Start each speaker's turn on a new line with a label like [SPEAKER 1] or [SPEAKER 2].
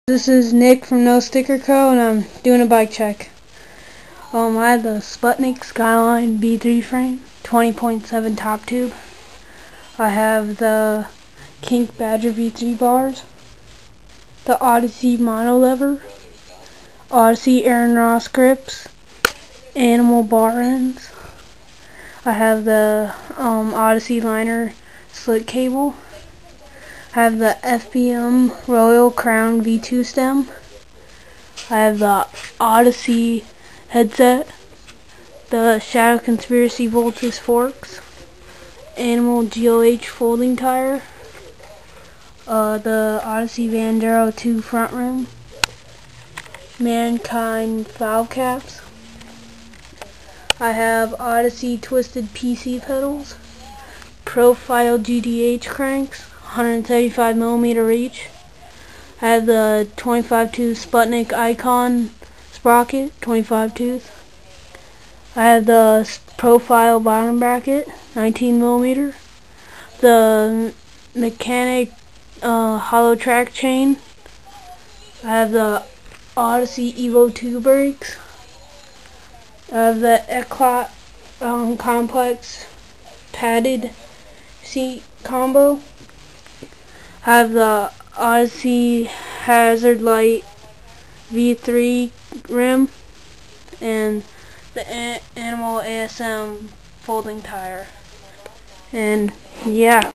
[SPEAKER 1] This is Nick from No Sticker Co. and I'm doing a bike check. I have the Sputnik Skyline V3 frame, 20.7 top tube. I have the Kink Badger V3 bars, the Odyssey mono lever, Odyssey Aaron Ross grips, animal bar ends. I have the Odyssey liner slit cable. I have the FBM Royal Crown V2 stem. I have the Odyssey headset, the Shadow Conspiracy Voltus forks, Animal GLH folding tire, the Odyssey Vandero 2 front rim, Mankind valve caps. I have Odyssey twisted PC pedals, Profile GDH cranks, 175mm each. I have the 25 tooth Sputnik Icon sprocket, 25 tooth. I have the Profile bottom bracket, 19mm. The Mechanic hollow track chain. I have the Odyssey Evo 2 brakes. I have the Eclat complex padded seat combo. I have the Odyssey Hazard Light V3 rim and the Animal ASM folding tire. And yeah.